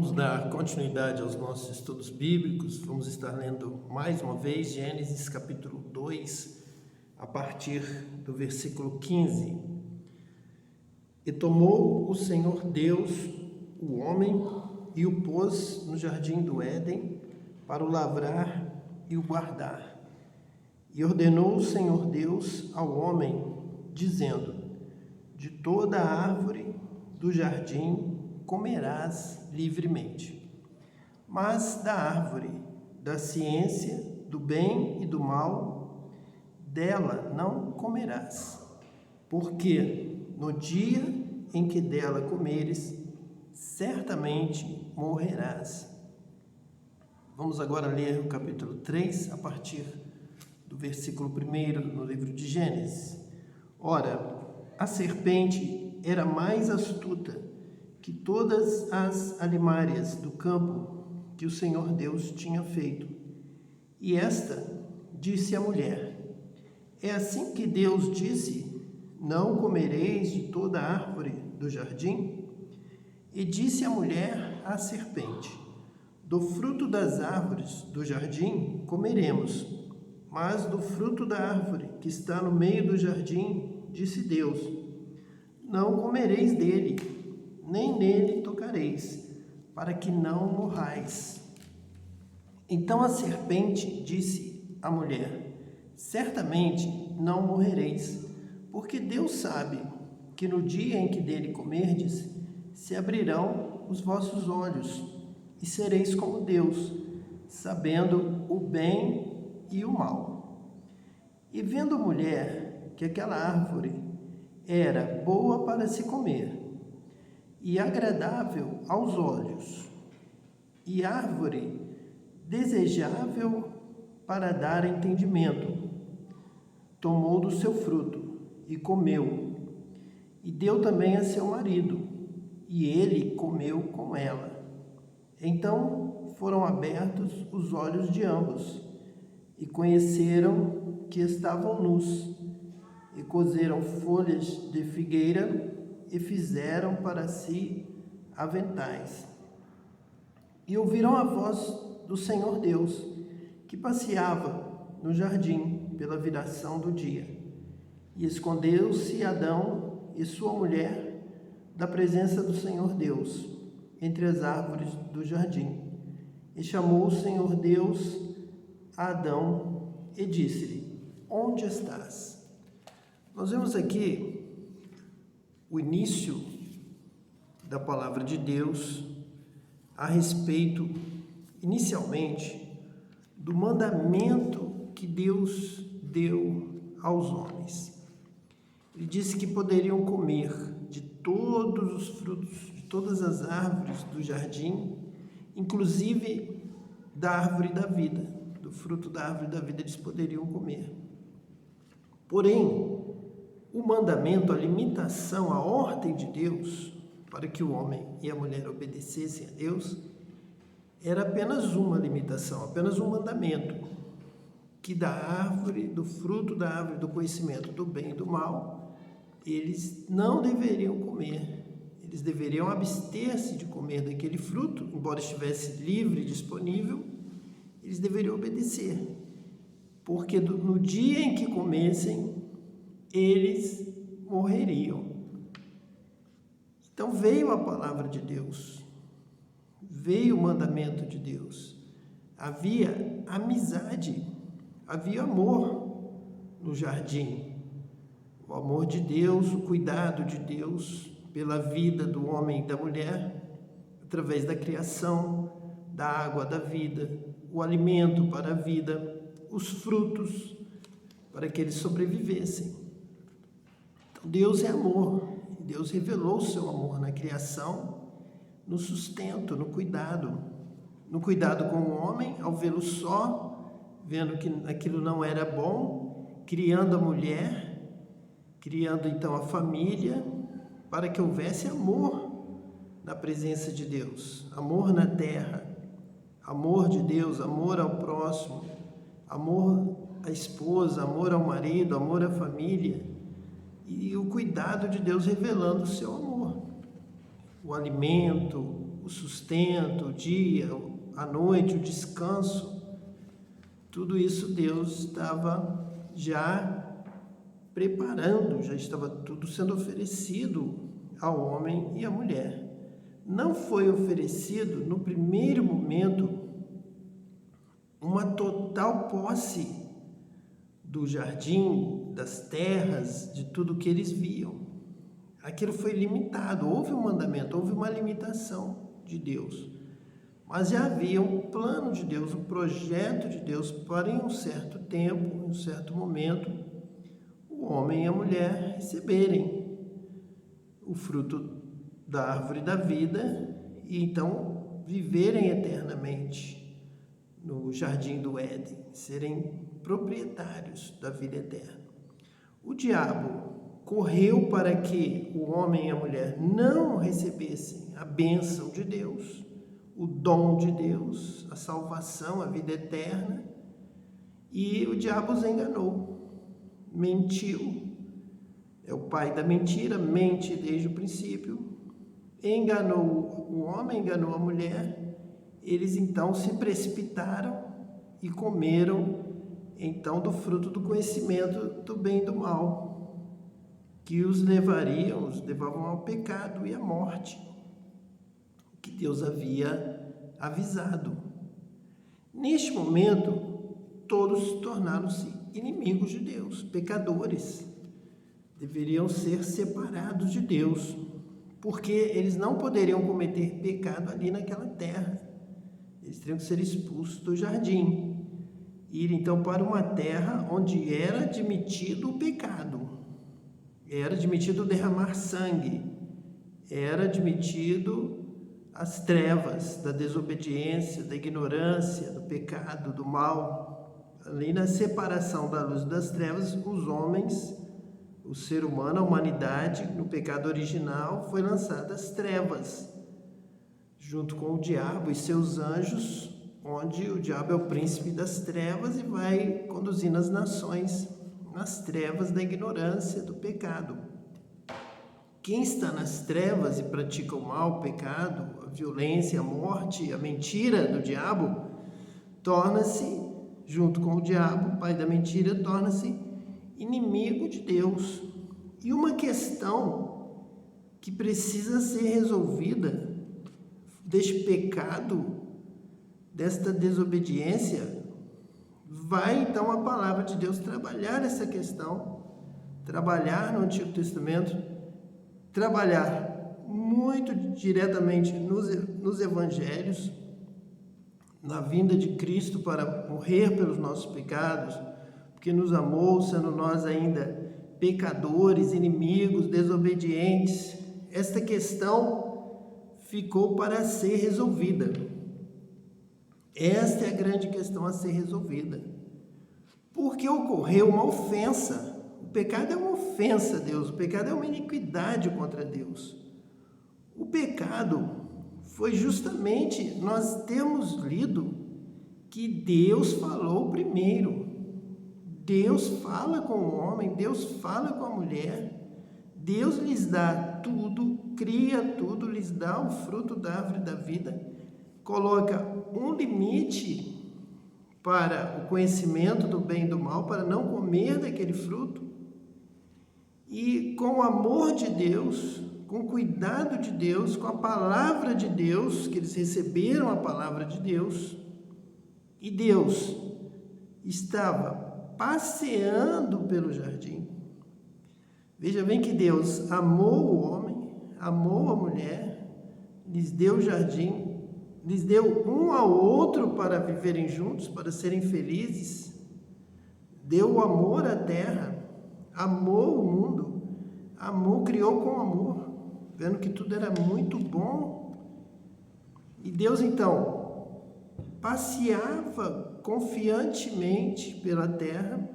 Vamos dar continuidade aos nossos estudos bíblicos. Vamos estar lendo mais uma vez Gênesis capítulo 2, a partir do versículo 15. E tomou o Senhor Deus o homem e o pôs no jardim do Éden para o lavrar e o guardar. E ordenou o Senhor Deus ao homem, dizendo: de toda a árvore do jardim comerás livremente, mas da árvore da ciência do bem e do mal, dela não comerás, porque no dia em que dela comeres, certamente morrerás. Vamos agora ler o capítulo 3, a partir do versículo 1 no livro de Gênesis. Ora, a serpente era mais astuta que todas as alimárias do campo que o Senhor Deus tinha feito. E esta disse à mulher: é assim que Deus disse: não comereis de toda a árvore do jardim? E disse a mulher à serpente: do fruto das árvores do jardim comeremos, mas do fruto da árvore que está no meio do jardim, disse Deus: não comereis dele, nem nele tocareis, para que não morrais. Então a serpente disse à mulher: certamente não morrereis, porque Deus sabe que no dia em que dele comerdes, se abrirão os vossos olhos, e sereis como Deus, sabendo o bem e o mal. E vendo a mulher que aquela árvore era boa para se comer, e agradável aos olhos, e árvore desejável para dar entendimento, tomou do seu fruto e comeu, e deu também a seu marido, e ele comeu com ela. Então foram abertos os olhos de ambos, e conheceram que estavam nus, e coseram folhas de figueira e fizeram para si aventais. E ouviram a voz do Senhor Deus, que passeava no jardim pela viração do dia. E escondeu-se Adão e sua mulher da presença do Senhor Deus, entre as árvores do jardim. E chamou o Senhor Deus a Adão e disse-lhe: onde estás? Nós vemos aqui o início da palavra de Deus a respeito, inicialmente, do mandamento que Deus deu aos homens. Ele disse que poderiam comer de todos os frutos, de todas as árvores do jardim, inclusive da árvore da vida, do fruto da árvore da vida eles poderiam comer. Porém, o mandamento, a limitação, a ordem de Deus para que o homem e a mulher obedecessem a Deus era apenas uma limitação, apenas um mandamento, que da árvore, do fruto da árvore do conhecimento do bem e do mal, eles não deveriam comer, eles deveriam abster-se de comer daquele fruto, embora estivesse livre e disponível, eles deveriam obedecer, porque no dia em que comessem, eles morreriam. Então veio a palavra de Deus, veio o mandamento de Deus. Havia amizade, havia amor no jardim. O amor de Deus, o cuidado de Deus pela vida do homem e da mulher, através da criação, da água da vida, o alimento para a vida, os frutos para que eles sobrevivessem. Deus é amor, Deus revelou o seu amor na criação, no sustento, no cuidado com o homem, ao vê-lo só, vendo que aquilo não era bom, criando a mulher, criando então a família, para que houvesse amor na presença de Deus, amor na terra, amor de Deus, amor ao próximo, amor à esposa, amor ao marido, amor à família, e o cuidado de Deus revelando o seu amor, o alimento, o sustento, o dia, a noite, o descanso, tudo isso Deus estava já preparando, já estava tudo sendo oferecido ao homem e à mulher. Não foi oferecido no primeiro momento uma total posse do jardim, das terras, de tudo que eles viam. Aquilo foi limitado, houve um mandamento, houve uma limitação de Deus. Mas já havia um plano de Deus, um projeto de Deus para em um certo tempo, em um certo momento, o homem e a mulher receberem o fruto da árvore da vida e então viverem eternamente no jardim do Éden, serem proprietários da vida eterna. O diabo correu para que o homem e a mulher não recebessem a bênção de Deus, o dom de Deus, a salvação, a vida eterna, e o diabo os enganou, mentiu. É o pai da mentira, mente desde o princípio, enganou o homem, enganou a mulher. Eles então se precipitaram e comeram então do fruto do conhecimento do bem e do mal, que os levavam ao pecado e à morte, que Deus havia avisado. Neste momento, todos tornaram-se inimigos de Deus, pecadores. Deveriam ser separados de Deus, porque eles não poderiam cometer pecado ali naquela terra. Eles teriam que ser expulsos do jardim, ir então para uma terra onde era admitido o pecado, era admitido derramar sangue, era admitido as trevas da desobediência, da ignorância, do pecado, do mal. Ali na separação da luz e das trevas, os homens, o ser humano, a humanidade, no pecado original, foi lançada às trevas, junto com o diabo e seus anjos, onde o diabo é o príncipe das trevas e vai conduzindo as nações nas trevas da ignorância, do pecado. Quem está nas trevas e pratica o mal, o pecado, a violência, a morte, a mentira do diabo, torna-se, junto com o diabo, pai da mentira, torna-se inimigo de Deus. E uma questão que precisa ser resolvida deste pecado, desta desobediência, vai então a palavra de Deus trabalhar essa questão, trabalhar no Antigo Testamento, trabalhar muito diretamente nos evangelhos, na vinda de Cristo para morrer pelos nossos pecados, porque nos amou, sendo nós ainda pecadores, inimigos, desobedientes. Esta questão ficou para ser resolvida. Esta é a grande questão a ser resolvida. Porque ocorreu uma ofensa. O pecado é uma ofensa a Deus, o pecado é uma iniquidade contra Deus. O pecado foi justamente, nós temos lido que Deus falou primeiro. Deus fala com o homem, Deus fala com a mulher, Deus lhes dá tudo, cria tudo, lhes dá o fruto da árvore da vida, coloca um limite para o conhecimento do bem e do mal, para não comer daquele fruto, e com o amor de Deus, com o cuidado de Deus, com a palavra de Deus, que eles receberam a palavra de Deus, e Deus estava passeando pelo jardim. Veja bem que Deus amou o homem, amou a mulher, lhes deu o jardim, lhes deu um ao outro para viverem juntos, para serem felizes, deu o amor à terra, amou o mundo, amou, criou com amor, vendo que tudo era muito bom. E Deus então passeava confiantemente pela terra,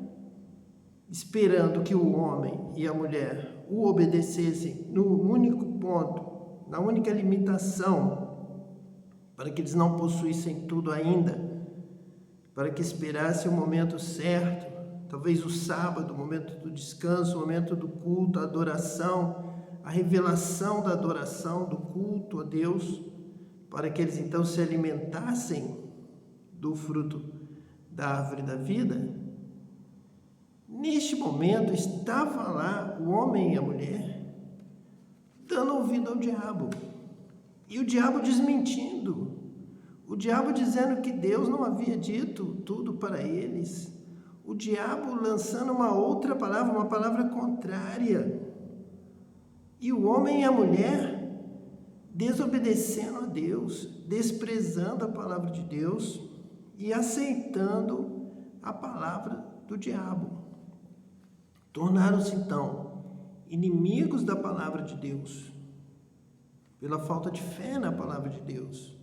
esperando que o homem e a mulher o obedecessem no único ponto, na única limitação, para que eles não possuíssem tudo ainda, para que esperassem o momento certo, talvez o sábado, o momento do descanso, o momento do culto, a adoração, a revelação da adoração, do culto a Deus, para que eles então se alimentassem do fruto da árvore da vida, neste momento estava lá o homem e a mulher dando ouvido ao diabo. E o diabo desmentindo, o diabo dizendo que Deus não havia dito tudo para eles, o diabo lançando uma outra palavra, uma palavra contrária. E o homem e a mulher desobedecendo a Deus, desprezando a palavra de Deus e aceitando a palavra do diabo. Tornaram-se então inimigos da palavra de Deus, pela falta de fé na palavra de Deus.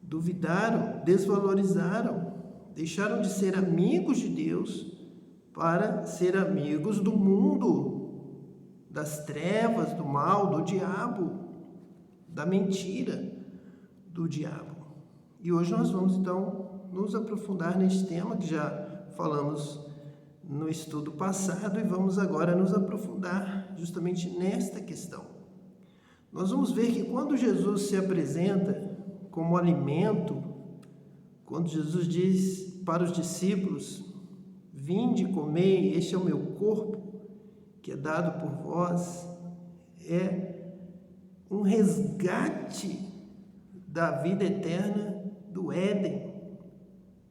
Duvidaram, desvalorizaram, deixaram de ser amigos de Deus para ser amigos do mundo, das trevas, do mal, do diabo, da mentira do diabo. E hoje nós vamos então nos aprofundar neste tema que já falamos no estudo passado e vamos agora nos aprofundar justamente nesta questão. Nós vamos ver que quando Jesus se apresenta como alimento, quando Jesus diz para os discípulos: vinde, comei, este é o meu corpo que é dado por vós, é um resgate da vida eterna do Éden,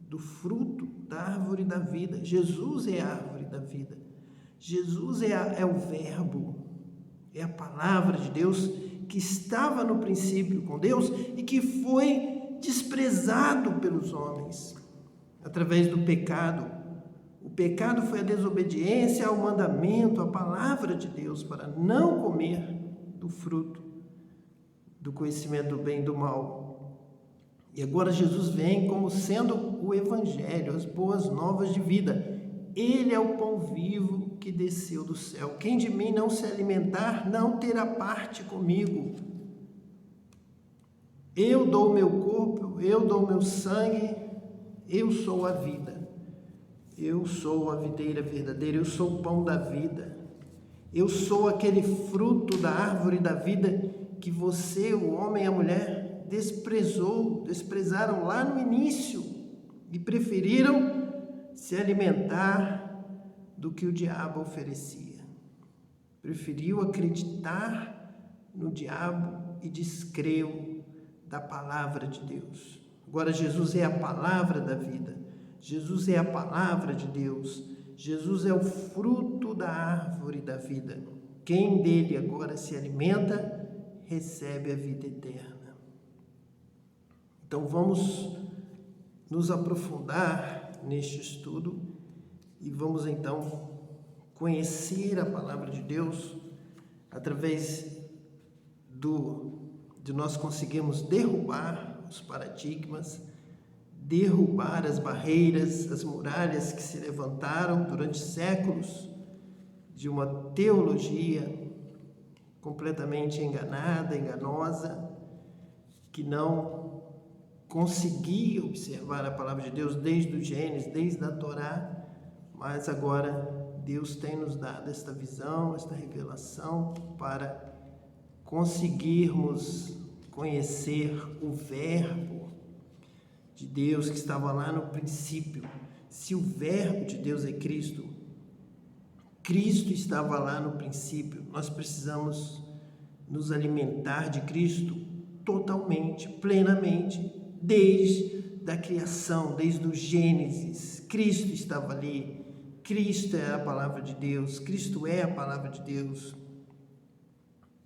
do fruto da árvore da vida. Jesus é a árvore da vida. Jesus é o verbo, é a palavra de Deus que estava no princípio com Deus e que foi desprezado pelos homens através do pecado. O pecado foi a desobediência ao mandamento, à palavra de Deus, para não comer do fruto do conhecimento do bem e do mal. E agora Jesus vem como sendo o evangelho, as boas novas de vida. Ele é o pão vivo que desceu do céu. Quem de mim não se alimentar, não terá parte comigo. Eu dou o meu corpo, eu dou o meu sangue, eu sou a vida. Eu sou a videira verdadeira, eu sou o pão da vida. Eu sou aquele fruto da árvore da vida que você, o homem e a mulher, desprezaram lá no início e preferiram se alimentar do que o diabo oferecia. Preferiu acreditar no diabo e descreu da palavra de Deus. Agora Jesus é a palavra da vida. Jesus é a palavra de Deus. Jesus é o fruto da árvore da vida. Quem dele agora se alimenta, recebe a vida eterna. Então vamos nos aprofundar neste estudo e vamos então conhecer a palavra de Deus através de nós conseguirmos derrubar os paradigmas, derrubar as barreiras, as muralhas que se levantaram durante séculos de uma teologia completamente enganada, enganosa, que não conseguia observar a palavra de Deus desde o Gênesis, desde a Torá, mas agora Deus tem nos dado esta visão, esta revelação para conseguirmos conhecer o Verbo de Deus que estava lá no princípio. Se o Verbo de Deus é Cristo, Cristo estava lá no princípio. Nós precisamos nos alimentar de Cristo totalmente, plenamente, desde a criação, desde o Gênesis. Cristo estava ali. Cristo é a palavra de Deus. Cristo é a palavra de Deus.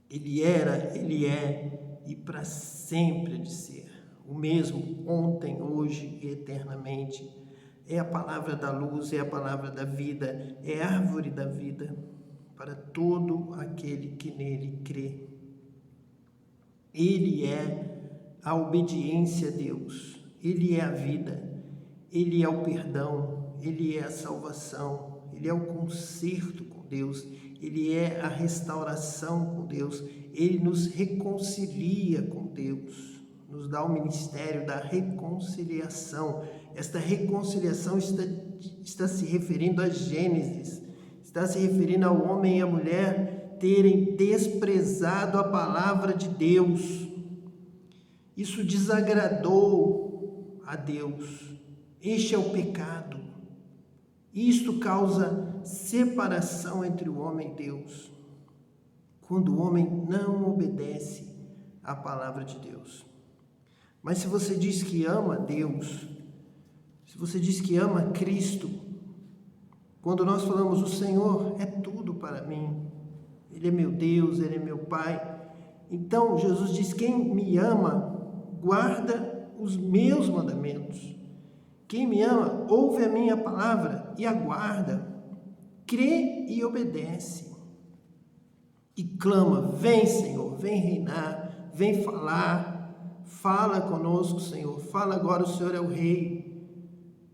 Ele era, Ele é e para sempre há de ser. O mesmo ontem, hoje e eternamente. É a palavra da luz, é a palavra da vida, é a árvore da vida para todo aquele que nele crê. Ele é a obediência a Deus, Ele é a vida, Ele é o perdão, Ele é a salvação, Ele é o conserto com Deus, Ele é a restauração com Deus, Ele nos reconcilia com Deus. Nos dá o ministério da reconciliação. Esta reconciliação está se referindo a Gênesis, está se referindo ao homem e à mulher terem desprezado a palavra de Deus. Isso desagradou a Deus. Este é o pecado. Isto causa separação entre o homem e Deus, quando o homem não obedece à palavra de Deus. Mas se você diz que ama Deus, se você diz que ama Cristo, quando nós falamos o Senhor é tudo para mim, Ele é meu Deus, Ele é meu Pai, então Jesus diz: quem me ama, guarda os meus mandamentos. Quem me ama, ouve a minha palavra e aguarda, crê e obedece. E clama: vem, Senhor, vem reinar, vem falar, fala conosco, Senhor, fala agora, o Senhor é o Rei.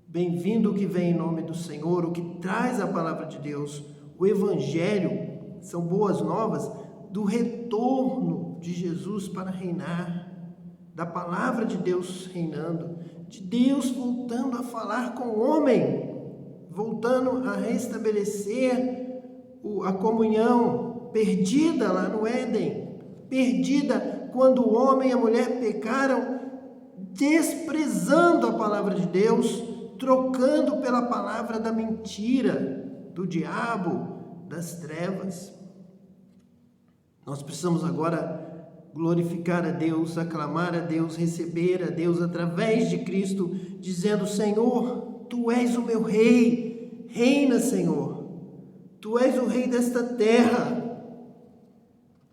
Bem-vindo o que vem em nome do Senhor, o que traz a palavra de Deus. O Evangelho são boas novas do retorno de Jesus para reinar, da palavra de Deus reinando, de Deus voltando a falar com o homem, voltando a restabelecer a comunhão perdida lá no Éden, perdida quando o homem e a mulher pecaram, desprezando a palavra de Deus, trocando pela palavra da mentira, do diabo, das trevas. Nós precisamos agora glorificar a Deus, aclamar a Deus, receber a Deus através de Cristo, dizendo: Senhor, Tu és o meu Rei, reina, Senhor, Tu és o Rei desta terra.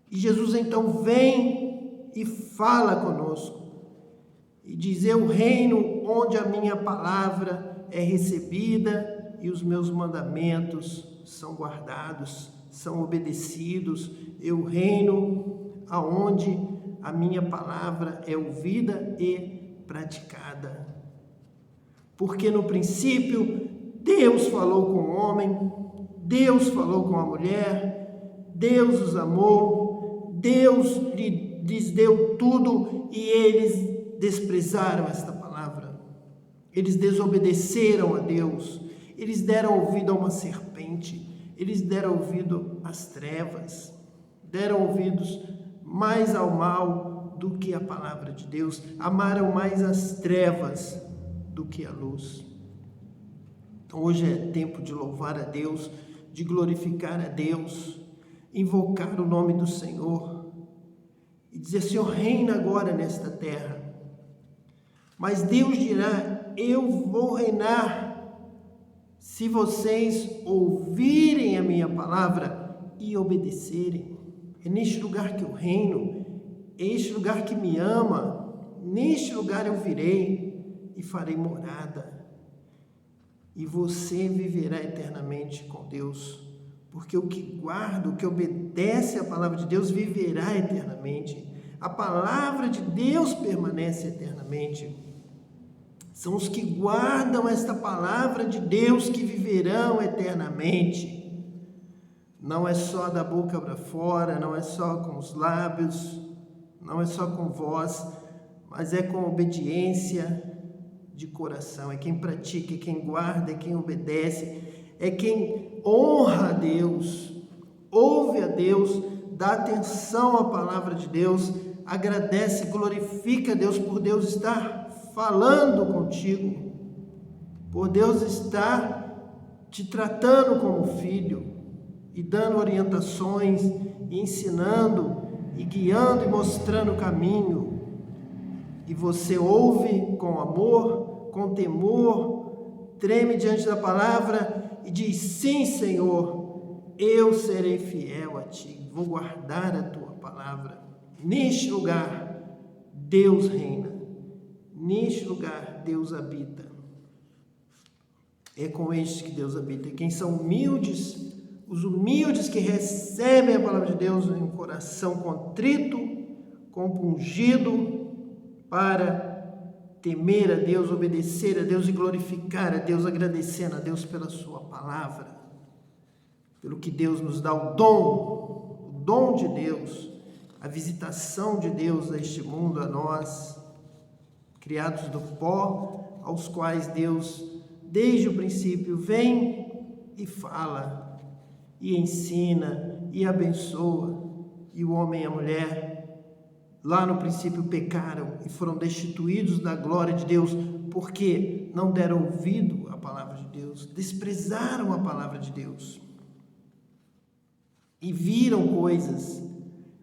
E Jesus então vem e fala conosco, e diz: eu reino onde a minha palavra é recebida e os meus mandamentos são guardados, são obedecidos. Eu reino aonde a minha palavra é ouvida e praticada. Porque no princípio Deus falou com o homem, Deus falou com a mulher, Deus os amou, Deus lhes deu tudo e eles desprezaram esta palavra. Eles desobedeceram a Deus, eles deram ouvido a uma serpente, eles deram ouvido às trevas, deram ouvidos mais ao mal do que a palavra de Deus, amaram mais as trevas do que a luz. Então hoje é tempo de louvar a Deus, de glorificar a Deus, invocar o nome do Senhor e dizer: Senhor, reina agora nesta terra. Mas Deus dirá: eu vou reinar se vocês ouvirem a minha palavra e obedecerem. É neste lugar que eu reino, é este lugar que me ama, neste lugar eu virei e farei morada. E você viverá eternamente com Deus, porque o que guarda, o que obedece à palavra de Deus viverá eternamente. A palavra de Deus permanece eternamente. São os que guardam esta palavra de Deus que viverão eternamente. Não é só da boca para fora, não é só com os lábios, não é só com voz, mas é com obediência de coração. É quem pratica, é quem guarda, é quem obedece, é quem honra a Deus, ouve a Deus, dá atenção à palavra de Deus, agradece, glorifica a Deus por Deus estar falando contigo, por Deus estar te tratando como filho, e dando orientações, e ensinando, e guiando e mostrando o caminho. E você ouve com amor, com temor, treme diante da palavra e diz: sim, Senhor, eu serei fiel a Ti, vou guardar a Tua palavra. Neste lugar, Deus reina. Neste lugar, Deus habita. É com estes que Deus habita. E quem são humildes, os humildes que recebem a palavra de Deus em um coração contrito, compungido, para temer a Deus, obedecer a Deus e glorificar a Deus, agradecendo a Deus pela sua palavra, pelo que Deus nos dá, o dom de Deus, a visitação de Deus a este mundo, a nós, criados do pó, aos quais Deus, desde o princípio, vem e fala, e ensina, e abençoa, e o homem e a mulher lá no princípio pecaram e foram destituídos da glória de Deus, porque não deram ouvido à palavra de Deus, desprezaram a palavra de Deus. E viram coisas,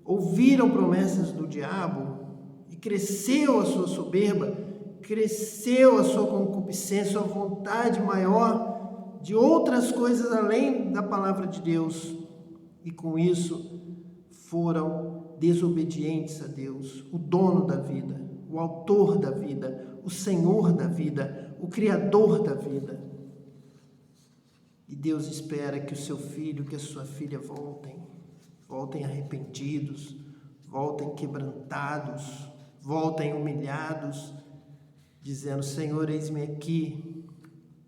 ouviram promessas do diabo, e cresceu a sua soberba, cresceu a sua concupiscência, a vontade maior de outras coisas além da palavra de Deus. E com isso foram desobedientes a Deus, o dono da vida, o autor da vida, o Senhor da vida, o Criador da vida. E Deus espera que o seu filho, que a sua filha voltem arrependidos, voltem quebrantados, voltem humilhados, dizendo: Senhor, eis-me aqui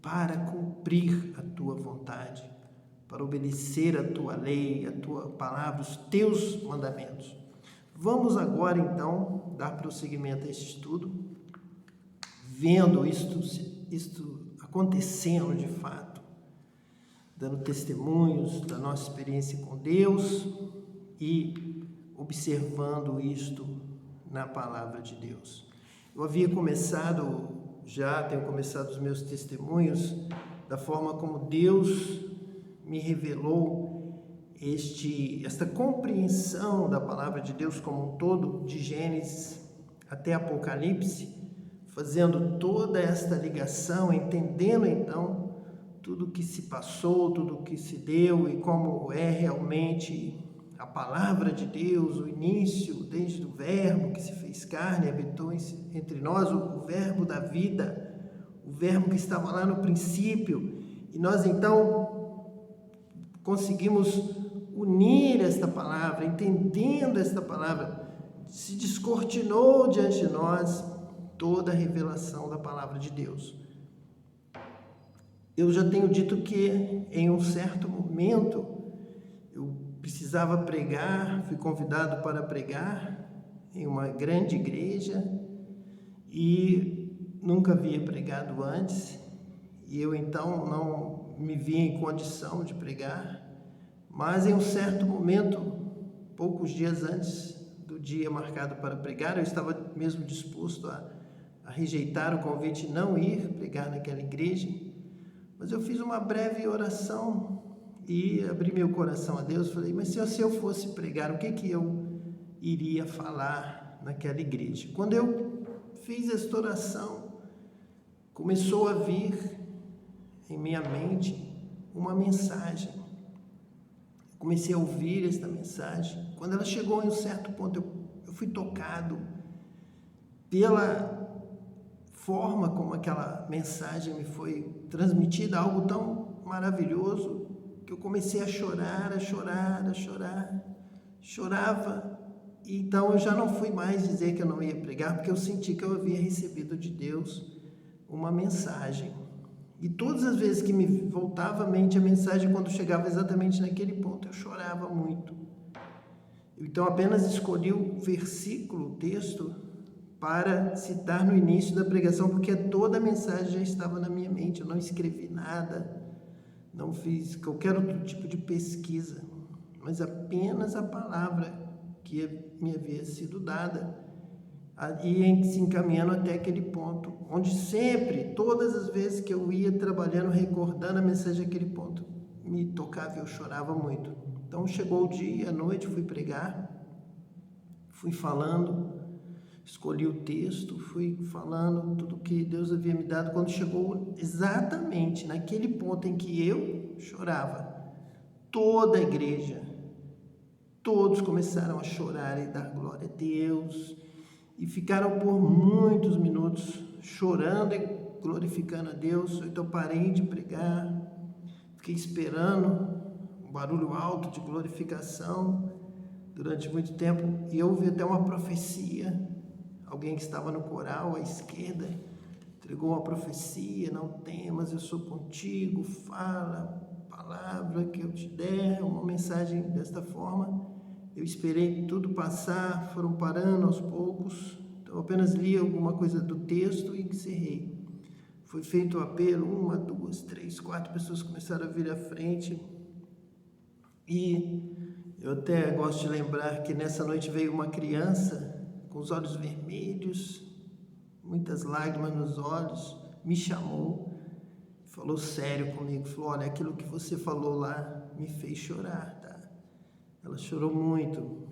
para cumprir a tua vontade, para obedecer a tua lei, a tua palavra, os teus mandamentos. Vamos agora, então, dar prosseguimento a este estudo, vendo isto acontecendo de fato, dando testemunhos da nossa experiência com Deus e observando isto na palavra de Deus. Eu tenho começado os meus testemunhos da forma como Deus me revelou esta compreensão da palavra de Deus como um todo, de Gênesis até Apocalipse, fazendo toda esta ligação, entendendo então tudo o que se passou, tudo o que se deu e como é realmente a palavra de Deus, o início, desde o verbo que se fez carne e habitou entre nós, o verbo da vida, o verbo que estava lá no princípio, e nós então conseguimos unir esta palavra, entendendo esta palavra, se descortinou diante de nós toda a revelação da palavra de Deus. Eu já tenho dito que em um certo momento eu precisava pregar, fui convidado para pregar em uma grande igreja e nunca havia pregado antes, e eu então não me via em condição de pregar, mas em um certo momento, poucos dias antes do dia marcado para pregar, eu estava mesmo disposto a rejeitar o convite e não ir pregar naquela igreja, mas eu fiz uma breve oração e abri meu coração a Deus. Falei: mas se eu fosse pregar, o que eu iria falar naquela igreja? Quando eu fiz esta oração, começou a vir em minha mente uma mensagem. Comecei a ouvir esta mensagem. Quando ela chegou em um certo ponto, eu fui tocado pela forma como aquela mensagem me foi transmitida, algo tão maravilhoso, que eu comecei a chorar, chorava, e então eu já não fui mais dizer que eu não ia pregar, porque eu senti que eu havia recebido de Deus uma mensagem, e todas as vezes que me voltava à mente a mensagem, quando chegava exatamente naquele ponto, eu chorava muito. Então apenas escolhi o versículo, o texto, para citar no início da pregação, porque toda a mensagem já estava na minha mente. Eu não escrevi nada, não fiz qualquer outro tipo de pesquisa, mas apenas a palavra que me havia sido dada, e se encaminhando até aquele ponto, onde sempre, todas as vezes que eu ia trabalhando, recordando a mensagem daquele ponto, me tocava e eu chorava muito. Então chegou o dia, a noite, fui pregar, fui falando, escolhi o texto, fui falando tudo que Deus havia me dado. Quando chegou exatamente naquele ponto em que eu chorava, toda a igreja, todos começaram a chorar e dar glória a Deus, e ficaram por muitos minutos chorando e glorificando a Deus. Então eu parei de pregar, fiquei esperando um barulho alto de glorificação durante muito tempo, e eu ouvi até uma profecia. Alguém que estava no coral à esquerda entregou uma profecia: não temas, eu sou contigo, fala a palavra que eu te der, uma mensagem desta forma. Eu esperei tudo passar, foram parando aos poucos, então apenas li alguma coisa do texto e encerrei. Foi feito o apelo, 1, 2, 3, 4 pessoas começaram a vir à frente, e eu até gosto de lembrar que nessa noite veio uma criança com os olhos vermelhos, muitas lágrimas nos olhos, me chamou, falou sério comigo, falou: olha, aquilo que você falou lá me fez chorar, tá? Ela chorou muito,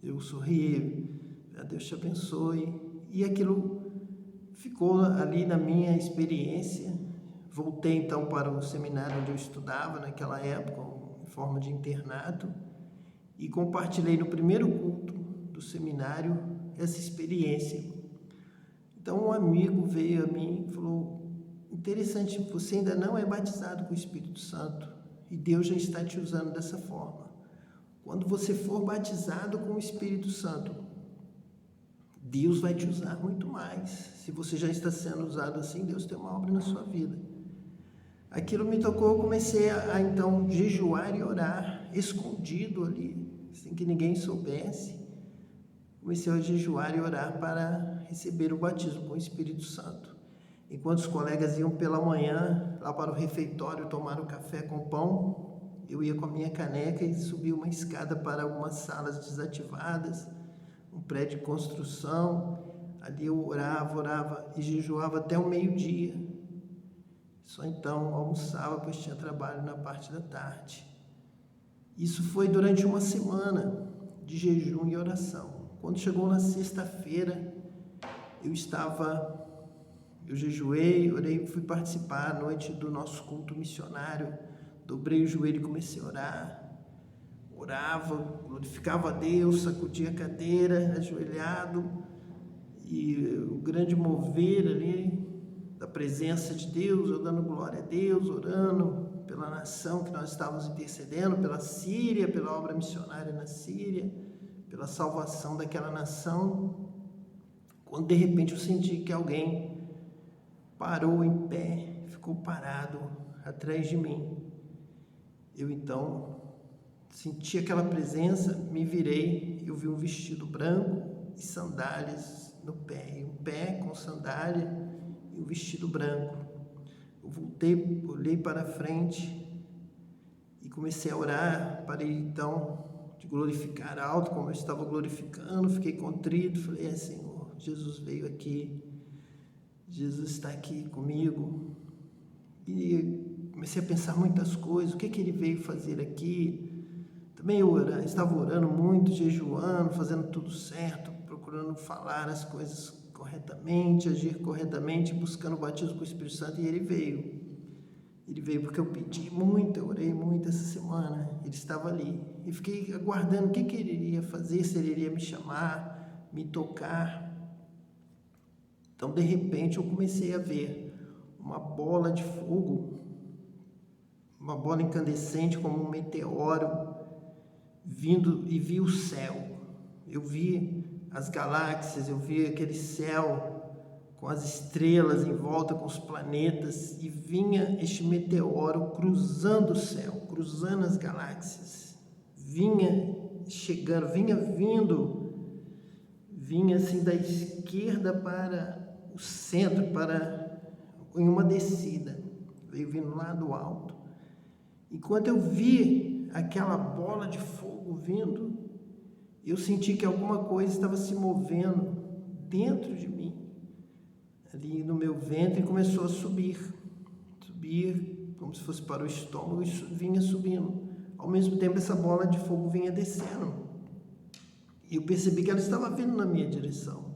eu sorri, Deus te abençoe, e aquilo ficou ali na minha experiência. Voltei então para o seminário onde eu estudava naquela época, em forma de internato, e compartilhei no primeiro culto do seminário essa experiência. Então um amigo veio a mim e falou: interessante, você ainda não é batizado com o Espírito Santo e Deus já está te usando dessa forma. Quando você for batizado com o Espírito Santo, Deus vai te usar muito mais. Se você já está sendo usado assim, Deus tem uma obra na sua vida. Aquilo me tocou, eu comecei a então jejuar e orar, escondido ali, sem que ninguém soubesse. Comecei a jejuar e orar para receber o batismo com o Espírito Santo. Enquanto os colegas iam pela manhã lá para o refeitório tomar o café com pão, eu ia com a minha caneca e subia uma escada para algumas salas desativadas, um prédio de construção. Ali eu orava e jejuava até o meio-dia. Só então almoçava, pois tinha trabalho na parte da tarde. Isso foi durante uma semana de jejum e oração. Quando chegou na sexta-feira, eu jejuei, orei, fui participar à noite do nosso culto missionário. Dobrei o joelho e comecei a orar. Orava, glorificava a Deus, sacudia a cadeira, ajoelhado, e o grande mover ali da presença de Deus, eu dando glória a Deus, orando pela nação que nós estávamos intercedendo, pela Síria, pela obra missionária na Síria, pela salvação daquela nação, quando de repente eu senti que alguém parou em pé, ficou parado atrás de mim. Eu então senti aquela presença, me virei, eu vi um vestido branco e sandálias no pé, um pé com sandália e um vestido branco. Eu voltei, olhei para frente e comecei a orar, parei então de glorificar alto, como eu estava glorificando, fiquei contrito, falei: Senhor, Jesus veio aqui, Jesus está aqui comigo. E comecei a pensar muitas coisas, o que ele veio fazer aqui. Também eu estava orando muito, jejuando, fazendo tudo certo, procurando falar as coisas corretamente, agir corretamente, buscando o batismo com o Espírito Santo, e ele veio. Ele veio porque eu pedi muito, eu orei muito essa semana, ele estava ali. E fiquei aguardando o que ele iria fazer, se ele iria me chamar, me tocar. Então, de repente, eu comecei a ver uma bola de fogo, uma bola incandescente como um meteoro, vindo, e vi o céu. Eu vi as galáxias, eu vi aquele céu com as estrelas em volta, com os planetas, e vinha este meteoro cruzando o céu, cruzando as galáxias, vinha chegando, vinha assim da esquerda para o centro, em uma descida, veio vindo lá do alto. Enquanto eu vi aquela bola de fogo vindo, eu senti que alguma coisa estava se movendo dentro de mim, ali no meu ventre, e começou a subir, como se fosse para o estômago, e vinha subindo. Ao mesmo tempo, essa bola de fogo vinha descendo, e eu percebi que ela estava vindo na minha direção.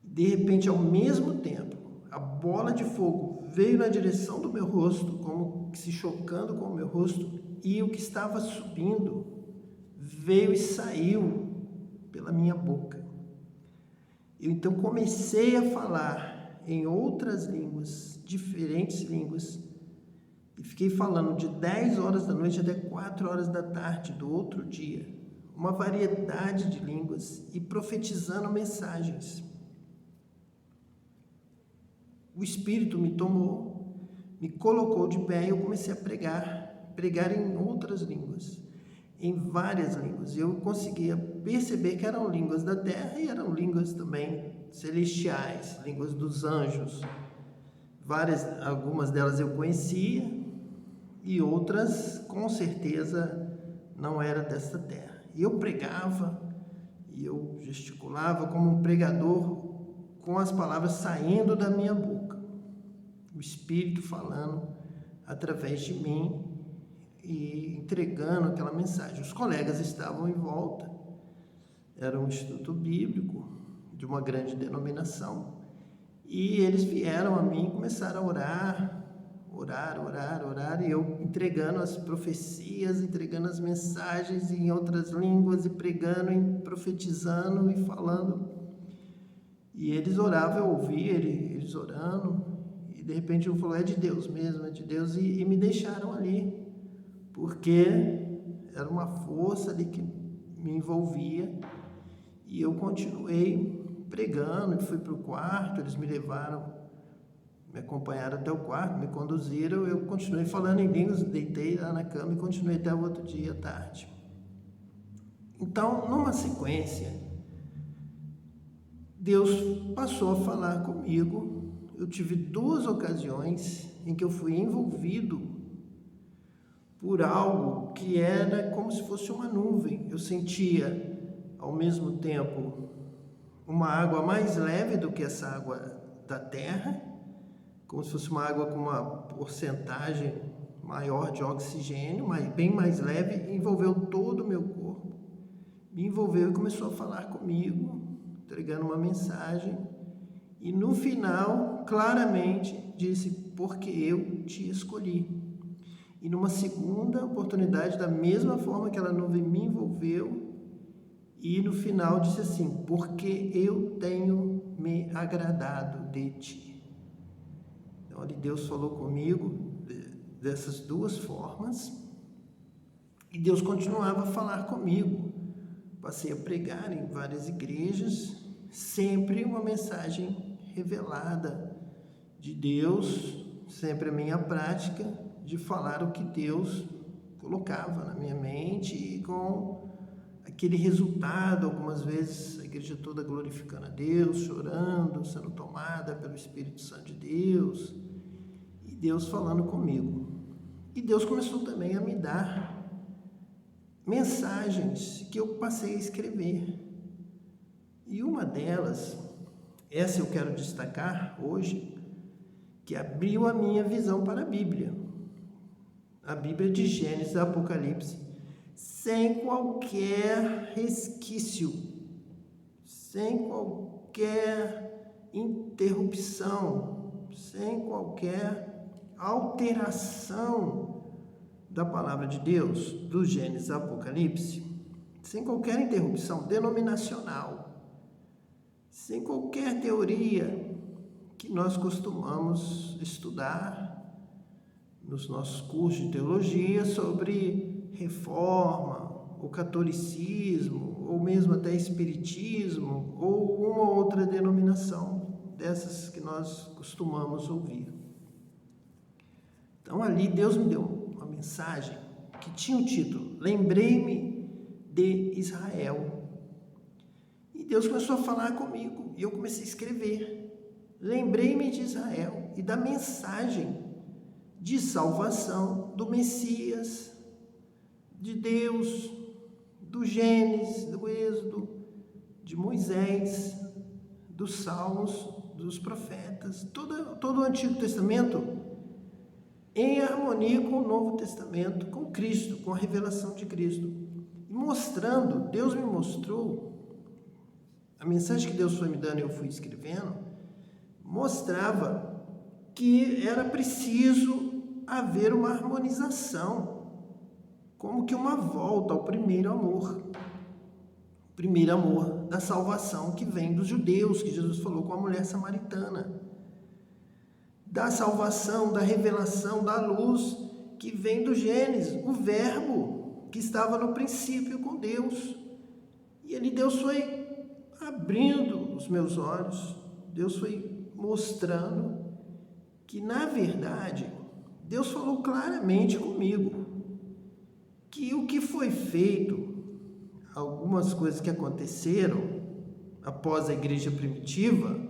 De repente, ao mesmo tempo, a bola de fogo veio na direção do meu rosto, como se chocando com o meu rosto, e o que estava subindo veio e saiu pela minha boca. Eu então comecei a falar em outras línguas, diferentes línguas, e fiquei falando de 10 horas da noite até 4 horas da tarde do outro dia, uma variedade de línguas, e profetizando mensagens. O Espírito me tomou, me colocou de pé, e eu comecei a pregar em outras línguas, em várias línguas. E eu conseguia perceber que eram línguas da terra e eram línguas também celestiais, línguas dos anjos. Algumas delas eu conhecia, e outras com certeza não era desta terra. E eu pregava, e eu gesticulava como um pregador com as palavras saindo da minha boca, o Espírito falando através de mim e entregando aquela mensagem. Os colegas estavam em volta, era um instituto bíblico de uma grande denominação, e eles vieram a mim e começaram a orar, e eu entregando as profecias, entregando as mensagens em outras línguas, e pregando, e profetizando e falando. E eles oravam, eu ouvia eles orando, e de repente um falou: é de Deus mesmo, é de Deus, e me deixaram ali, porque era uma força ali que me envolvia, e eu continuei pregando, e fui para o quarto, eles me levaram, me acompanharam até o quarto, me conduziram, eu continuei falando em línguas, deitei lá na cama e continuei até o outro dia à tarde. Então, numa sequência, Deus passou a falar comigo. Eu tive 2 ocasiões em que eu fui envolvido por algo que era como se fosse uma nuvem. Eu sentia, ao mesmo tempo, uma água mais leve do que essa água da terra, como se fosse uma água com uma porcentagem maior de oxigênio, mas bem mais leve, envolveu todo o meu corpo. Me envolveu e começou a falar comigo, entregando uma mensagem, e no final, claramente, disse: porque eu te escolhi. E numa segunda oportunidade, da mesma forma que aquela nuvem me envolveu, e no final disse assim: porque eu tenho me agradado de ti. Então ali Deus falou comigo dessas 2 formas, e Deus continuava a falar comigo. Passei a pregar em várias igrejas, sempre uma mensagem revelada de Deus, sempre a minha prática de falar o que Deus colocava na minha mente, e com aquele resultado, algumas vezes a igreja toda glorificando a Deus, chorando, sendo tomada pelo Espírito Santo de Deus, e Deus falando comigo. E Deus começou também a me dar mensagens que eu passei a escrever. E uma delas, essa eu quero destacar hoje, que abriu a minha visão para a Bíblia. A Bíblia de Gênesis e Apocalipse, sem qualquer resquício, sem qualquer interrupção, sem qualquer alteração da palavra de Deus, do Gênesis e Apocalipse, sem qualquer interrupção denominacional, sem qualquer teoria que nós costumamos estudar nos nossos cursos de teologia sobre reforma, ou catolicismo, ou mesmo até espiritismo, ou uma outra denominação dessas que nós costumamos ouvir. Então ali Deus me deu uma mensagem que tinha o título: Lembrei-me de Israel. E Deus começou a falar comigo, e eu comecei a escrever: Lembrei-me de Israel, e da mensagem de salvação do Messias, de Deus, do Gênesis, do Êxodo, de Moisés, dos Salmos, dos profetas, todo o Antigo Testamento em harmonia com o Novo Testamento, com Cristo, com a revelação de Cristo. E mostrando, Deus me mostrou, a mensagem que Deus foi me dando e eu fui escrevendo, mostrava que era preciso haver uma harmonização, como que uma volta ao primeiro amor da salvação que vem dos judeus, que Jesus falou com a mulher samaritana, da salvação, da revelação, da luz que vem do Gênesis, o verbo que estava no princípio com Deus. E ali Deus foi abrindo os meus olhos, Deus foi mostrando que, na verdade, Deus falou claramente comigo que o que foi feito, algumas coisas que aconteceram após a igreja primitiva,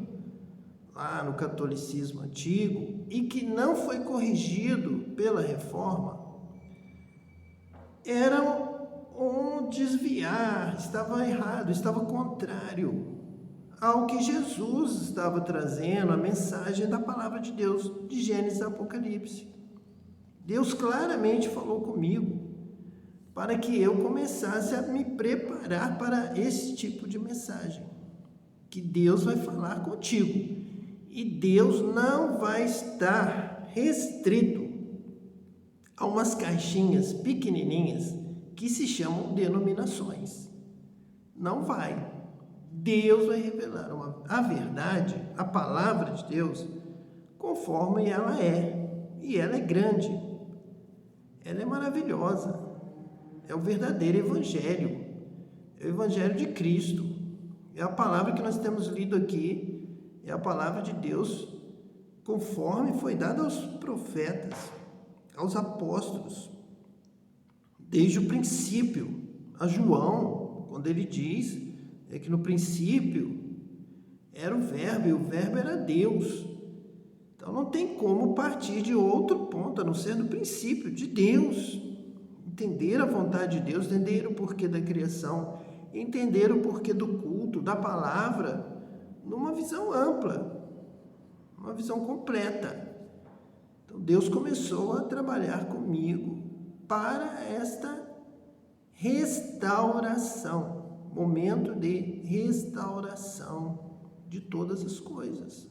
lá no catolicismo antigo, e que não foi corrigido pela reforma, eram um desviar, estava errado, estava contrário ao que Jesus estava trazendo, a mensagem da palavra de Deus, de Gênesis e Apocalipse. Deus claramente falou comigo para que eu começasse a me preparar para esse tipo de mensagem, que Deus vai falar contigo, e Deus não vai estar restrito a umas caixinhas pequenininhas que se chamam denominações. Não vai. Deus vai revelar a verdade, a palavra de Deus, conforme ela é. E ela é grande. Ela é maravilhosa. É o verdadeiro evangelho. É o evangelho de Cristo. É a palavra que nós temos lido aqui. É a palavra de Deus, conforme foi dada aos profetas, aos apóstolos, desde o princípio, a João, quando ele diz que no princípio era o Verbo, e o Verbo era Deus. Então não tem como partir de outro ponto, a não ser do princípio de Deus. Entender a vontade de Deus, entender o porquê da criação, entender o porquê do culto, da palavra, numa visão ampla, uma visão completa. Então Deus começou a trabalhar comigo para esta restauração, momento de restauração de todas as coisas,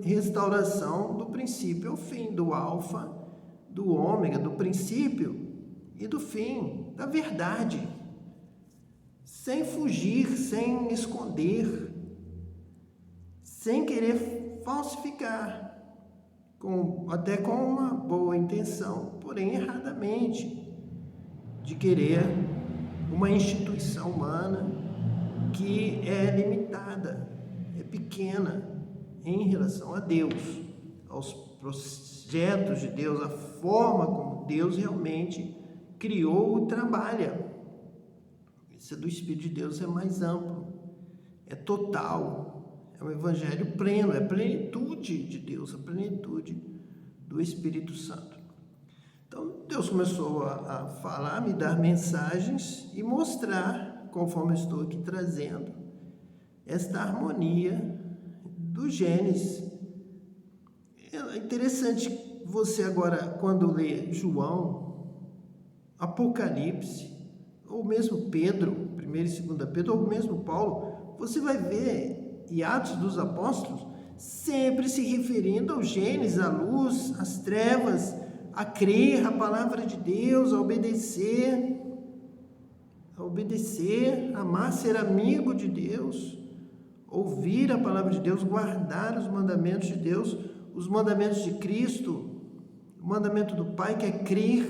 restauração do princípio ao fim, do alfa, do ômega, do princípio e do fim, da verdade, sem fugir, sem esconder, sem querer falsificar, até com uma boa intenção, porém erradamente, de querer uma instituição humana que é limitada, é pequena em relação a Deus, aos projetos de Deus, a forma como Deus realmente criou e trabalha. Esse do Espírito de Deus é mais amplo, é total, é um evangelho pleno, é a plenitude de Deus, a plenitude do Espírito Santo. Então, Deus começou a falar, me dar mensagens e mostrar, conforme eu estou aqui trazendo, esta harmonia do Gênesis. É interessante você agora, quando lê João, Apocalipse, ou mesmo Pedro, 1 e 2 Pedro, ou mesmo Paulo, você vai ver, e Atos dos Apóstolos, sempre se referindo ao Gênesis, à luz, às trevas, a crer a palavra de Deus, a obedecer, amar, ser amigo de Deus, ouvir a palavra de Deus, guardar os mandamentos de Deus, os mandamentos de Cristo, o mandamento do Pai, que é crer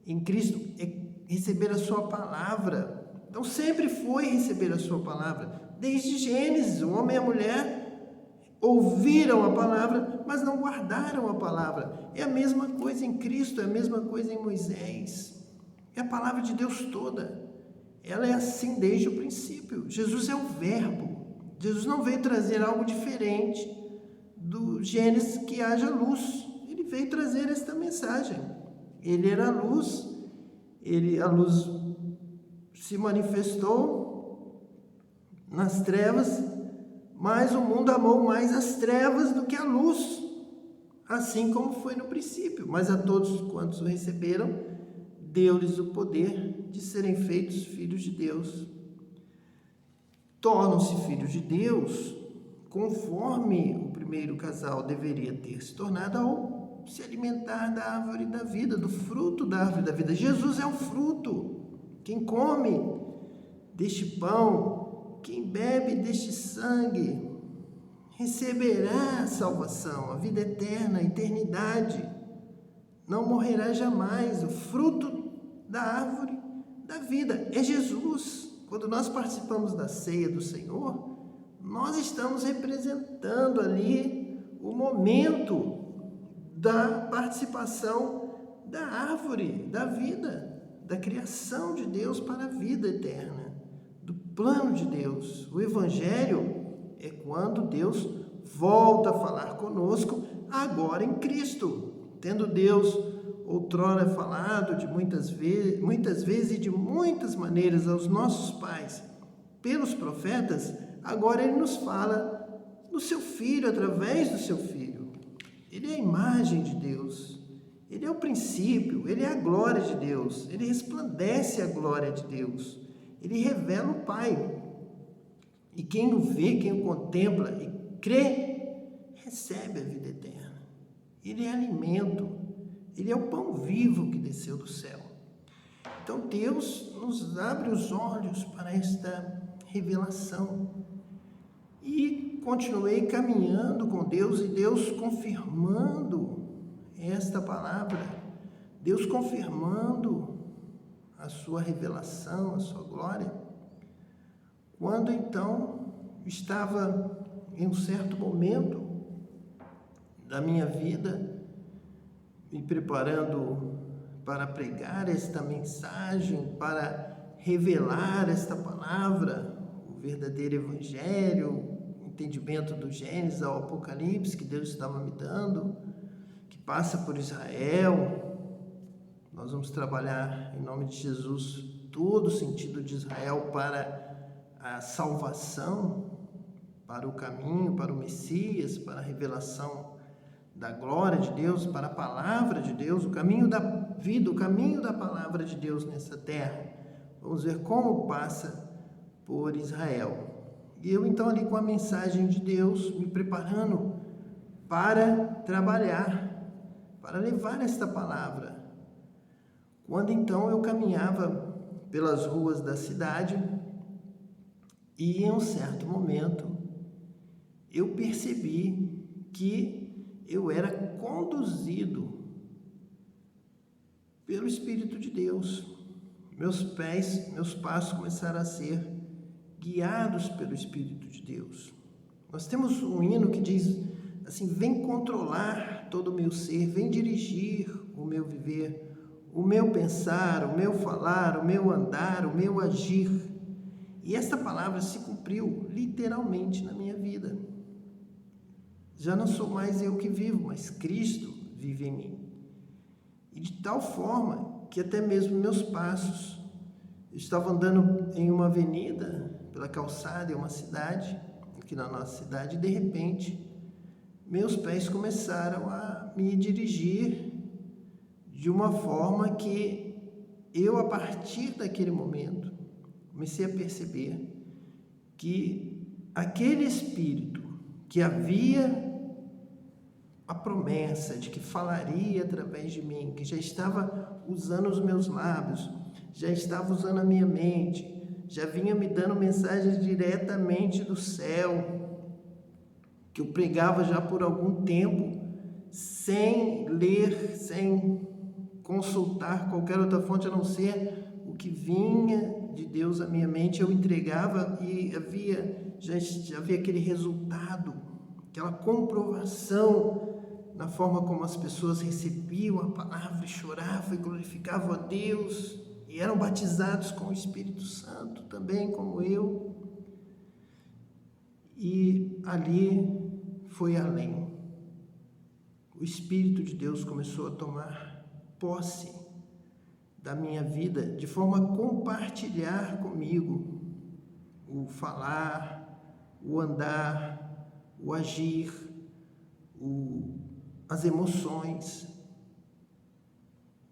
em Cristo, é receber a sua palavra. Então sempre foi receber a sua palavra, desde Gênesis, o homem e a mulher ouviram a palavra, mas não guardaram a palavra. É a mesma coisa em Cristo, é a mesma coisa em Moisés. É a palavra de Deus toda. Ela é assim desde o princípio. Jesus é o Verbo. Jesus não veio trazer algo diferente do Gênesis, que haja luz. Ele veio trazer esta mensagem. Ele era a luz, a luz se manifestou nas trevas, mas o mundo amou mais as trevas do que a luz, assim como foi no princípio. Mas a todos quantos o receberam, deu-lhes o poder de serem feitos filhos de Deus. Tornam-se filhos de Deus conforme o primeiro casal deveria ter se tornado ao se alimentar da árvore da vida, do fruto da árvore da vida. Jesus é o fruto. Quem come deste pão, quem bebe deste sangue, receberá a salvação, a vida eterna, a eternidade. Não morrerá jamais. O fruto da árvore da vida é Jesus. Quando nós participamos da ceia do Senhor, nós estamos representando ali o momento da participação da árvore da vida, da criação de Deus para a vida eterna, do plano de Deus. O Evangelho é quando Deus volta a falar conosco agora em Cristo, tendo Deus outrora falado de muitas vezes e de muitas maneiras aos nossos pais pelos profetas, agora ele nos fala no seu Filho, através do seu Filho. Ele é a imagem de Deus, ele é o princípio, ele é a glória de Deus, ele resplandece a glória de Deus, ele revela o Pai. E quem o vê, quem o contempla e crê, recebe a vida eterna. Ele é alimento, ele é o pão vivo que desceu do céu. Então Deus nos abre os olhos para esta revelação. E continuei caminhando com Deus e Deus confirmando esta palavra, Deus confirmando a sua revelação, a sua glória. Quando então estava em um certo momento da minha vida, me preparando para pregar esta mensagem, para revelar esta palavra, o verdadeiro evangelho, o entendimento do Gênesis ao Apocalipse que Deus estava me dando, que passa por Israel. Nós vamos trabalhar em nome de Jesus todo o sentido de Israel para a salvação, para o caminho, para o Messias, para a revelação da glória de Deus, para a palavra de Deus, o caminho da vida, o caminho da palavra de Deus nessa terra. Vamos ver como passa por Israel. E eu então ali com a mensagem de Deus, me preparando para trabalhar, para levar esta palavra. Quando então eu caminhava pelas ruas da cidade e em um certo momento eu percebi que eu era conduzido pelo Espírito de Deus. Meus passos começaram a ser guiados pelo Espírito de Deus. Nós temos um hino que diz assim: vem controlar todo o meu ser, vem dirigir o meu viver, o meu pensar, o meu falar, o meu andar, o meu agir. E esta palavra se cumpriu literalmente na minha vida. Já não sou mais eu que vivo, mas Cristo vive em mim. E de tal forma que até mesmo meus passos, eu estava andando em uma avenida, pela calçada, em uma cidade, aqui na nossa cidade, e de repente, meus pés começaram a me dirigir de uma forma que eu, a partir daquele momento, comecei a perceber que aquele Espírito que havia a promessa de que falaria através de mim, que já estava usando os meus lábios, já estava usando a minha mente, já vinha me dando mensagens diretamente do céu, que eu pregava já por algum tempo, sem ler, sem consultar qualquer outra fonte a não ser o que vinha de Deus à minha mente. Eu entregava e já havia aquele resultado, aquela comprovação na forma como as pessoas recebiam a palavra e choravam e glorificavam a Deus e eram batizados com o Espírito Santo também, como eu. E ali foi além. O Espírito de Deus começou a tomar posse da minha vida, de forma a compartilhar comigo o falar, o andar, o agir, as emoções.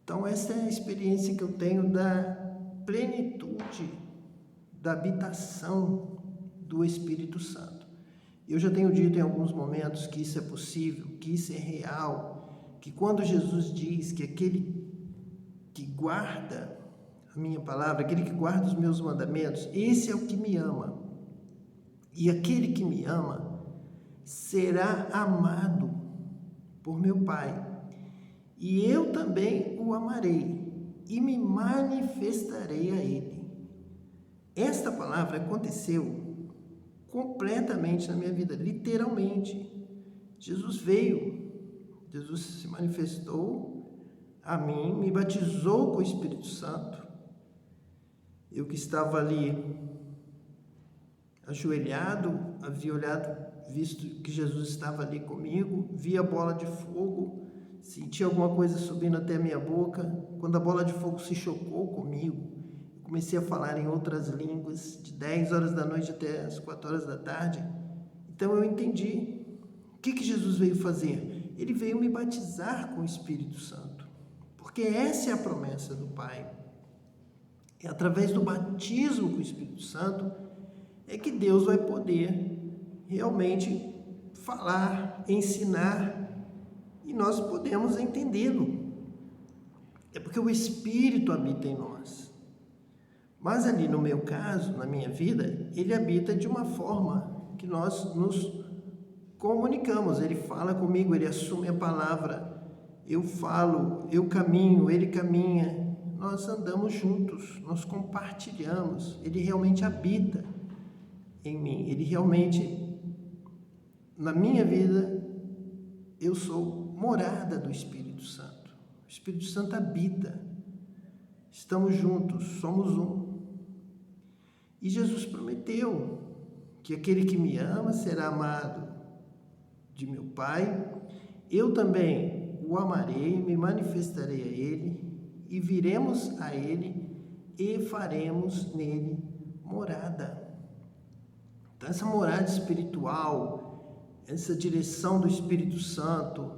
Então essa é a experiência que eu tenho da plenitude, da habitação do Espírito Santo. Eu já tenho dito em alguns momentos que isso é possível, que isso é real, que quando Jesus diz que aquele que guarda a minha palavra, aquele que guarda os meus mandamentos, esse é o que me ama. E aquele que me ama será amado por meu Pai. E eu também o amarei e me manifestarei a ele. Esta palavra aconteceu completamente na minha vida, literalmente. Jesus veio, Jesus se manifestou a mim, me batizou com o Espírito Santo. Eu que estava ali ajoelhado, havia olhado, visto que Jesus estava ali comigo, vi a bola de fogo senti alguma coisa subindo até a minha boca. Quando a bola de fogo se chocou comigo, eu comecei a falar em outras línguas, de 10 horas da noite até as 4 horas da tarde. Então eu entendi o que Jesus veio fazer. Ele veio me batizar com o Espírito Santo, porque essa é a promessa do Pai. É através do batismo com o Espírito Santo é que Deus vai poder realmente falar, ensinar, e nós podemos entendê-lo. É porque o Espírito habita em nós. Mas ali no meu caso, na minha vida, ele habita de uma forma que nós nos comunicamos. Ele fala comigo, ele assume a palavra. Eu falo, eu caminho, ele caminha. Nós andamos juntos, nós compartilhamos. Ele realmente habita em mim. Ele realmente, na minha vida, eu sou morada do Espírito Santo. O Espírito Santo habita. Estamos juntos, somos um. E Jesus prometeu que aquele que me ama será amado de meu Pai. Eu também o amarei, me manifestarei a ele, e viremos a ele e faremos nele morada. Então, essa morada espiritual, essa direção do Espírito Santo,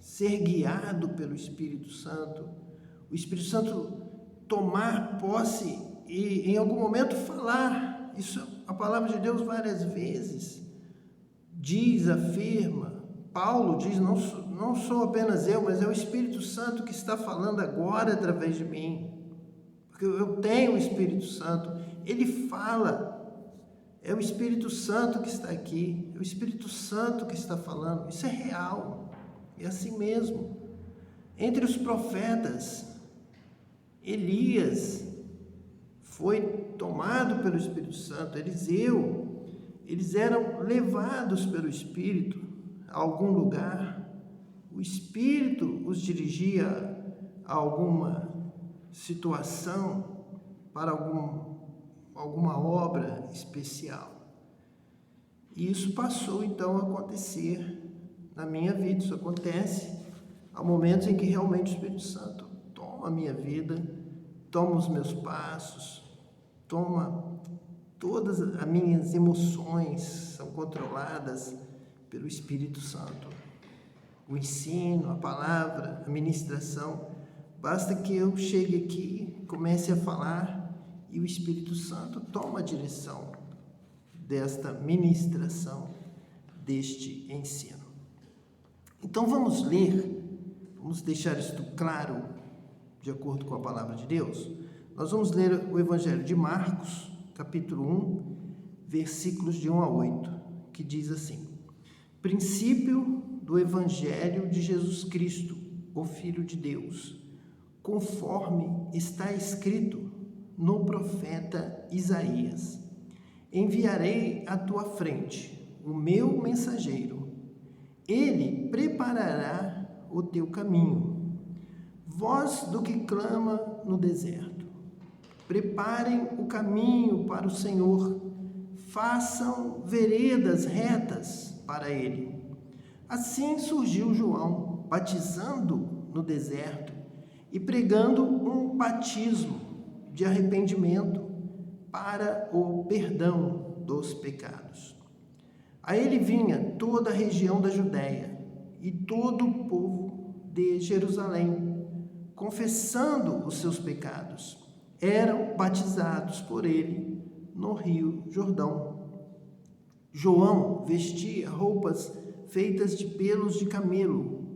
ser guiado pelo Espírito Santo, o Espírito Santo tomar posse e em algum momento falar. Isso, a palavra de Deus várias vezes diz, afirma. Paulo diz, não sou apenas eu, mas é o Espírito Santo que está falando agora através de mim, porque eu tenho o Espírito Santo. Ele fala. É o Espírito Santo que está aqui, é o Espírito Santo que está falando. Isso é real, é assim mesmo. Entre os profetas, Elias foi tomado pelo Espírito Santo, Eliseu, eles eram levados pelo Espírito a algum lugar. O Espírito os dirigia a alguma situação, para alguma obra especial. E isso passou então a acontecer na minha vida. Isso acontece há momentos em que realmente o Espírito Santo toma a minha vida, toma os meus passos, toma todas as minhas emoções, são controladas pelo Espírito Santo. O ensino, a palavra, a ministração, basta que eu chegue aqui, comece a falar, e o Espírito Santo toma a direção desta ministração, deste ensino. Então vamos ler, vamos deixar isto claro, de acordo com a palavra de Deus. Nós vamos ler o Evangelho de Marcos, capítulo 1, versículos de 1 a 8, que diz assim: Princípio do Evangelho de Jesus Cristo, o Filho de Deus, conforme está escrito no profeta Isaías: Enviarei à tua frente o meu mensageiro, ele preparará o teu caminho. Voz do que clama no deserto: preparem o caminho para o Senhor, façam veredas retas para ele. Assim surgiu João, batizando no deserto e pregando um batismo de arrependimento para o perdão dos pecados. A ele vinha toda a região da Judéia e todo o povo de Jerusalém, confessando os seus pecados, eram batizados por ele no rio Jordão. João vestia roupas feitas de pelos de camelo,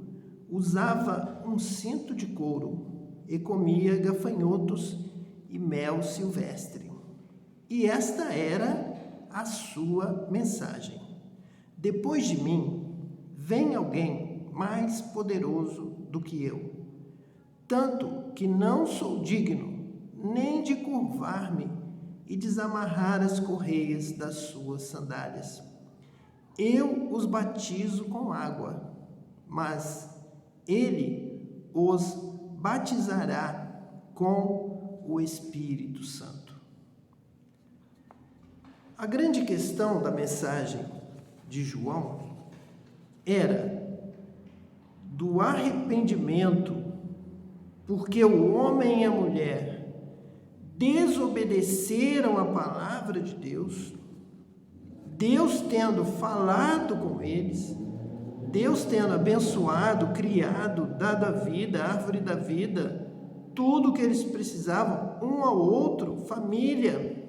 usava um cinto de couro e comia gafanhotos e mel silvestre. E esta era a sua mensagem: depois de mim vem alguém mais poderoso do que eu, tanto que não sou digno nem de curvar-me e desamarrar as correias das suas sandálias. Eu os batizo com água, mas ele os batizará com o Espírito Santo. A grande questão da mensagem de João era do arrependimento, porque o homem e a mulher desobedeceram a palavra de Deus, Deus tendo falado com eles, Deus tendo abençoado, criado, dado a vida, a árvore da vida, tudo que eles precisavam, um ao outro, família,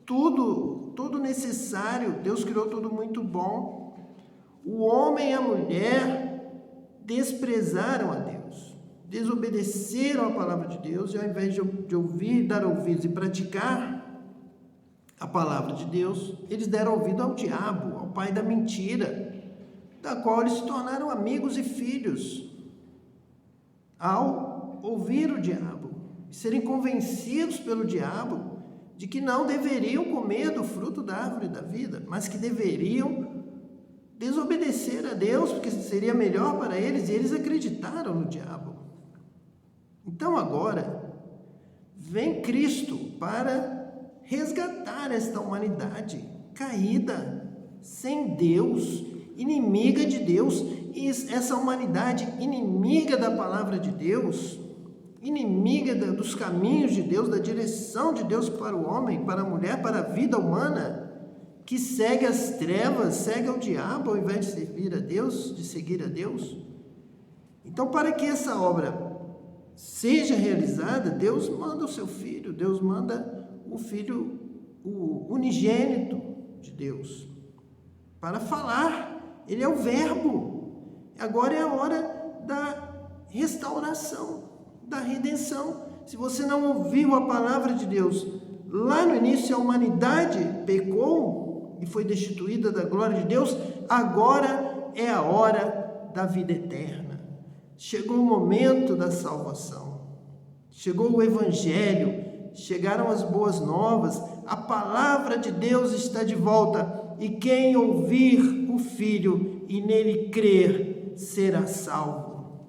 tudo necessário, Deus criou tudo muito bom. O homem e a mulher desprezaram a Deus, desobedeceram a palavra de Deus, e ao invés de ouvir, dar ouvidos e praticar a palavra de Deus, eles deram ouvido ao diabo, ao pai da mentira, da qual eles se tornaram amigos e filhos, ao ouvir o diabo, e serem convencidos pelo diabo de que não deveriam comer do fruto da árvore da vida, mas que deveriam desobedecer a Deus, porque seria melhor para eles, e eles acreditaram no diabo. Então agora, vem Cristo para resgatar esta humanidade caída, sem Deus, inimiga de Deus, e essa humanidade inimiga da palavra de Deus, inimiga dos caminhos de Deus, da direção de Deus para o homem, para a mulher, para a vida humana, que segue as trevas, segue ao diabo, ao invés de servir a Deus, de seguir a Deus. Então, para que essa obra seja realizada, Deus manda o seu Filho, Deus manda o Filho, o unigênito de Deus, para falar. Ele é o Verbo. Agora é a hora da restauração, da redenção. Se você não ouviu a palavra de Deus, lá no início a humanidade pecou e foi destituída da glória de Deus, agora é a hora da vida eterna. Chegou o momento da salvação, chegou o Evangelho, chegaram as boas novas, a palavra de Deus está de volta, e quem ouvir o Filho e nele crer será salvo.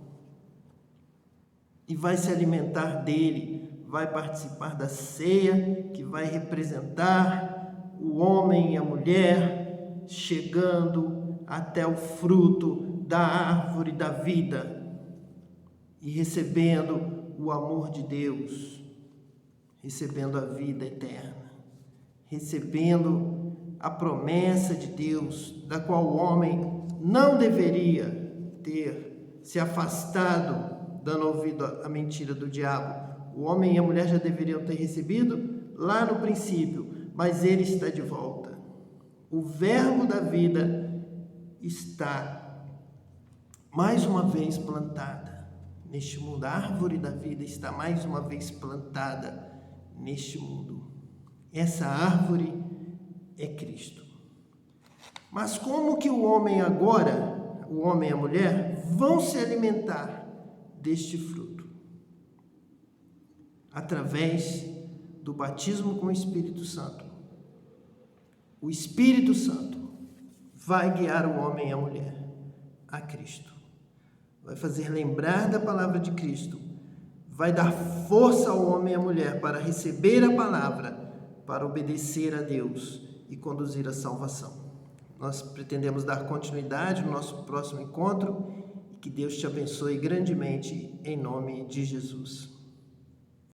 E vai se alimentar dele, vai participar da ceia, que vai representar o homem e a mulher chegando até o fruto da árvore da vida e recebendo o amor de Deus, recebendo a vida eterna, recebendo a promessa de Deus, da qual o homem não deveria ter se afastado, dando ouvido à mentira do diabo. O homem e a mulher já deveriam ter recebido lá no princípio, mas ele está de volta. O Verbo da vida está mais uma vez plantada neste mundo. A árvore da vida está mais uma vez plantada neste mundo. Essa árvore é Cristo. Mas como que o homem agora, o homem e a mulher, vão se alimentar deste fruto? Através do batismo com o Espírito Santo. O Espírito Santo vai guiar o homem e a mulher a Cristo. Vai fazer lembrar da palavra de Cristo. Vai dar força ao homem e à mulher para receber a palavra, para obedecer a Deus e conduzir a salvação. Nós pretendemos dar continuidade no nosso próximo encontro. Que Deus te abençoe grandemente, em nome de Jesus.